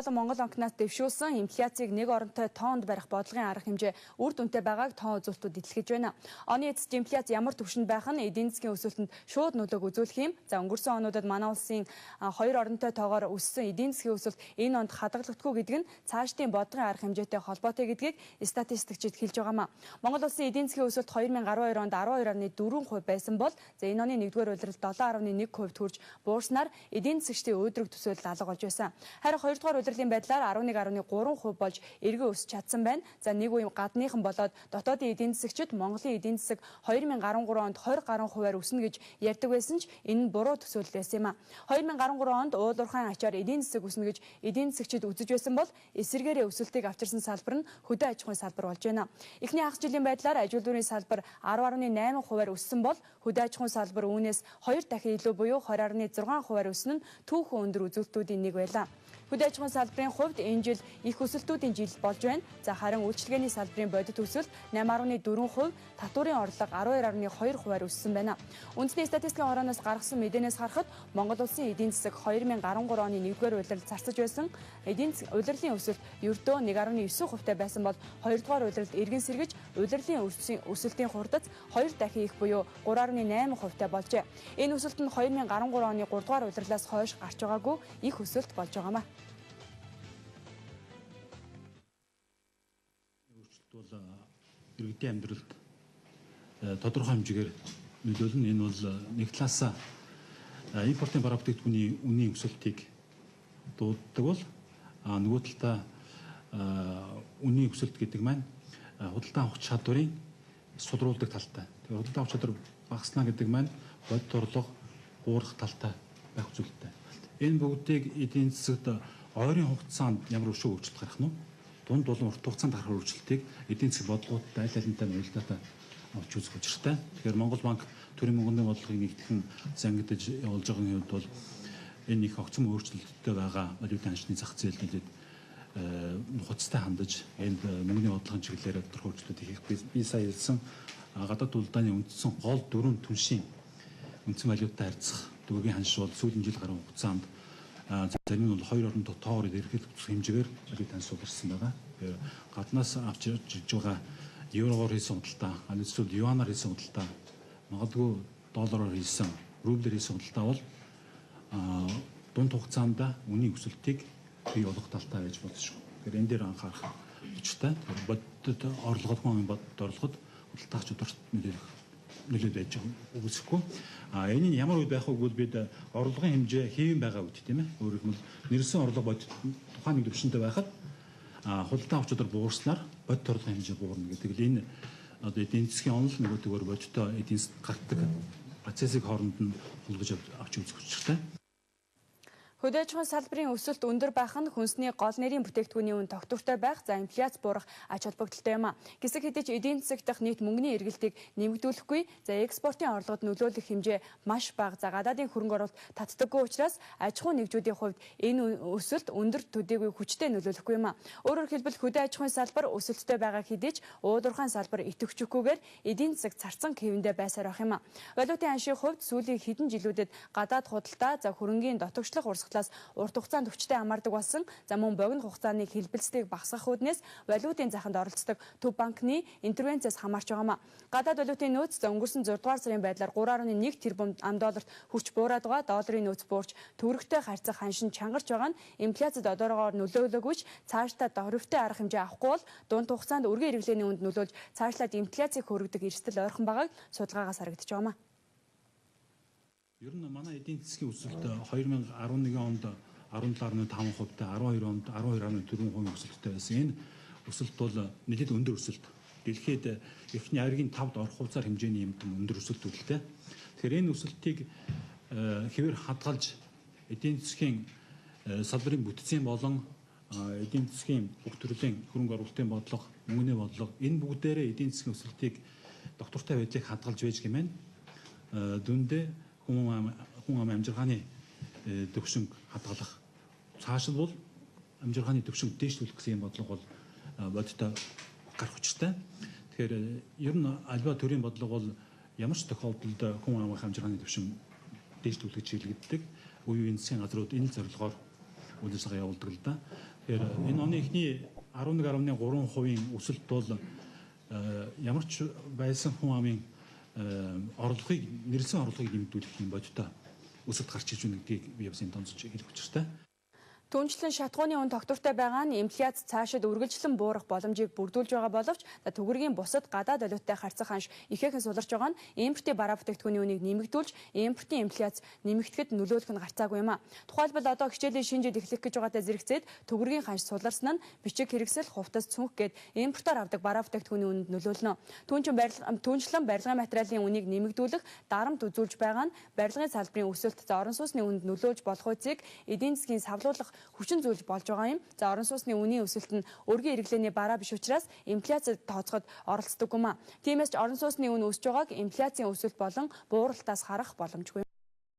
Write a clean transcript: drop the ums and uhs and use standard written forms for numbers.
Монгол банкнаас дэвшүүлсэн инфляцийг нэг оронтой тоонд барих бодлогын арга хэмжээ үр дүнтэй байгааг тоон үзүүлэлтүүд илтгэж байна. Оны эцэст инфляц ямар түвшинд байх нь эдийн засгийн өсөлтөнд шууд нөлөөг үзүүлэх юм. За өнгөрсөн онуудад манай улсын хоёр оронтой тоогоор өссөн эдийн засгийн өсөлт энэ онд хадгалагдахгүй гэдэг нь цаашдын бодлогын арга хэмжээтэй холбоотой гэдгийг статистикчид хэлж байгаамаа. Монгол улсын эдийн засгийн өсөлт 2012 онд 12.4% байсан бол энэ оны 1-р улиралд 7.1% хүрч буурснаар эдийн засгчдын өөдрөг төсөөлөл алга болж байсан. Харин 2-р улирлын байдлаар 11.3% болж эргэн өсч чадсан байна. За нэг үе гадныхан болоод дотоодын эдийн засгчид Монголын эдийн засаг 2013 онд 20 гаруй хувиар өснө гэж ярьдаг байсан ч энэ нь буруу төсөөлөл байсан юм а. 2013 онд уулуурхайн ачаар эдийн засаг өснө гэж эдийн засгчид үзэж байсан бол эсэргээрээ өсөлтийг авчирсан салбар нь хөдөө аж ахуйн салбар болж байна. Эхний хагас жилийн байдлаар ажилтны дүрийн салбар 10.8 хувиар өссөн бол хөдөө аж ахуйн салбар үүнээс 2 дахин илүү буюу 20.6 хувиар өснө нь түүхэн өндөр үзүүлэлтүүдийн нэг байлаа. Хөдөө аж ахуйн салбарын хувьд энэ жил их өсөлтүүдийн жил болж байна. За харин үйлчилгээний салбарын бодит өсөлт 8.4%, татварын орлого 12.2%-аар өссөн байна. Үндэсний статистикийн хорооноос гаргасан мэдээнээс харахад Монгол улсын эдийн засаг 2013 оны 1-р улиралд зарцаж байсан эдийн засгийн улирлын өсөлт ердөө 1.9%-тай байсан бол 2-р улиралд эргэн сэргэж улирлын өсөлтийн хурдац 2 дахин их буюу 3.8%-тай болжээ. Энэ өсөлт нь 2013 оны 3-р улирлаас хойш гарч байгаагүй их өсөлт болж байгаамаа. Бол иргэдийн амьдралд тодорхой хэмжээгээр нөлөөлнө. Энэ бол нэг талаасаа импортын бараа бүтээгдэхүүний үнийн өсөлтийг дууддаг бол нөгөө талдаа үнийн өсөлт гэдэг маань худалдан авах чадварыг сулруулдаг талтай. Тэгэхээр худалдан авах чадвар багаснаа гэдэг маань бодит орлого хуурах талтай байх зүйлтэй. Энэ бүгдийг эдийн засагт ойрын хугацаанд ямар өшөө өөрчлөлт гарах нь дунд болон урт хугацаанд гарах өөрчлөлтийг эдийн засгийн бодлогуудтай аль алинтай нөлөөтэй авч үзэх учиртай. Тэгэхээр Монгол банк төрийн мөнгөний бодлогыг нэгтгэн зангидаж явуулж байгаагийн хувьд бол энэ их огцом өөрчлөлттэй байгаа валютын ханшны зах зээл нэлээд нухацтай хандаж энд мөнгөний бодлогын чиглэлээр тодорхой өөрчлөлт хийх. Би сая хэлсэн гадаад улдааны үндсэн гол 4 түншийн үндсэн валютаа харьцах төгөөгийн ханш бол сүүлийн жил гаруй хугацаанд зарим нь бол хоёр оронтой тоогоор эргэлт хэмжээгээр валют ханш суларсан байгаа. Тэгэхээр гаднаас авч ирж байгаа еврогоор хийсэн худалдаа, эсвэл юанаар хийсэн худалдаа, магадгүй доллараар хийсэн, рублээр хийсэн худалдаа бол дунд хугацаанд үнийн өсөлтийг бий болгох талтай байж болзошгүй. Тэгэхээр энэ дээр анхаарах учиртай. Бодит орлогод хүн бодит орлогод худалдаач өдөрт нөлөөд байж үгүйсэхгүй. Энэ нь ямар үед байх вэ гэвэл бид орлогын хэмжээ хэвэн байгаа үед тийм ээ. Өөрөөр хэлбэл нэрсэн орлого бодит тухайн нэг төвшөнтэй байхад худалдан авах чадвар буурснаар бодит орлогын хэмжээ буурна гэдэг л энэ одоо эдийн засгийн онол нөгөөдгөөр бодиттой эдийн засаг гардаг процессыг хооронд нь хулгаж авч үзэх учиртай. Хөдөө аж ахуйн салбарын өсөлт өндөр байх нь хүнсний гол нэрийн бүтээгдэхүүний үн тогтвортой байх, за инфляц буурах ач холбогдолтой юм а. Гэсэг хэдий ч эдийн засаг дахь нийт мөнгөний эргэлтийг нэмэгдүүлэхгүй, за экспортын орлогод нөлөөлөх хэмжээ маш бага. За гадаадын хөрөнгө оруулалт татдаггүй учраас аж ахуйн нэгжүүдийн хувьд энэ өсөлт өндөр төдийгүй хүчтэй нөлөөлөхгүй юм а. Өөрөөр хэлбэл хөдөө аж ахуйн салбар өсөлттэй байгаа хэдий ч уулуурхайн салбар идэвхжихгүйгээр эдийн засаг царцсан хэвэндээ байсаар байх юм а. Валютын ханшийн хувьд сүүлийн хэдэн жилүүдэд гадаад худалдаа, за хөрөнгийн дотогшлох урт хугацаанд өвчтэй хамаардаг болсон. За мөн богино хугацааны хэлбэлцлийг багасгах үүднээс валютын заханд оролцдог төв банкны интервенцээс хамаарч байгаамаа. Гадаад валютын нөөц за өнгөрсөн 6 дугаар сарын байдлаар 3.1 тэрбум ам.долларт хүрч буураад байгаа. Долларын нөөц буурч төгрөгтэй харьцах ханшин чангарч байгаа нь инфляцид одоогоор нөлөөлөгүйч цаашдаа дөрвтэй арга хэмжээ авахгүй бол дунд хугацаанд өргөн хэрэглээний үнд нөлөөлж цаашлаад инфляцийг хүргэдэг эрсдэл ойрхон байгааг судалгаагаас харагдаж байгаамаа. Ер нь манай эдийн засгийн өсөлт 2011 онд 17.5%-тай, 12 онд 12.4% өсөлттэй байсан. Энэ өсөлт бол нэлээд өндөр өсөлт. Дэлхийд эрхний айргийн 5-д орох хувьцаар хэмжээний юм өндөр өсөлт үлдээ. Тэгэхээр энэ өсөлтийг хэвээр хадгалж эдийн засгийн салбарын бүтцийн болон эдийн засгийн бүх төрлийн хөрөнгө оруулалтын бодлого, мөнгөний бодлого энэ бүгдээрээ эдийн засгийн өсөлтийг доктортой байдлыг хадгалж байж гэмээр дүндээ хүн амын амжиргааны төвшинг хадгалах. Цаашид бол амжиргааны төвшинг дээшлүүлэх гэсэн бодлого бол бодиттой гарах учиртай. Тэгэхээр ер нь альва төрийн бодлого бол ямар ч тохиолдолд хүн амын амжиргааны төвшинг дээшлүүлэх чиглэгддэг. Үеийн засгийн газрууд энэ зорилгоор үйл ажиллагаа явуулдаг л да. Тэгэхээр энэ оны эхний 11.3% өсөлт бол ямар ч байсан хүн амын орлогыг нэрэлсэн орлогыг нэмэгдүүлэх юм бодтой өсөлт гарч иж байна гэдгийг би бас энэ тонцож хэлэх учиртай. Түүнчлэн шатгууны үн тогтвортой байгаа нь инфляц цаашид үргэлжлэн буурах боломжийг бүрдүүлж байгаа боловч төгрөгийн бусад гадаад валюттай харьцах ханш ихээхэн суларч байгаа нь импортын бараа бүтээгдэхүүний үнийг нэмэгдүүлж импортын инфляц нэмэгдэхэд нөлөөлөх нь гарцаагүй юм а. Тухайлбал одоо хичээлийн шинэ жил эхлэх гэж байгаатай зэрэгцээд төгрөгийн ханш суларсан нь бичиг хэрэгсэл, хувцас, цүнх гээд импортоор авдаг бараа бүтээгдэхүүний үнд нөлөөлнө. Түүнчлэн барилгын материалын үнийг нэмэгдүүлэх дарамт үзүүлж байгаа нь барилгын салбарын өсөлт орон сууцны үнд нөлөөлж болох үсийг эдийн засгийн савлуулах хүчин зүйл болж байгаа юм. За орон сууцны үнийн өсөлт нь өргөн хэрэглээний бараа биш учраас инфляцид тооцоход оролцдог юм а. Тиймээс ч орон сууцны үн өсөж байгааг инфляцийн өсөлт болон бууралтаас харах боломжгүй.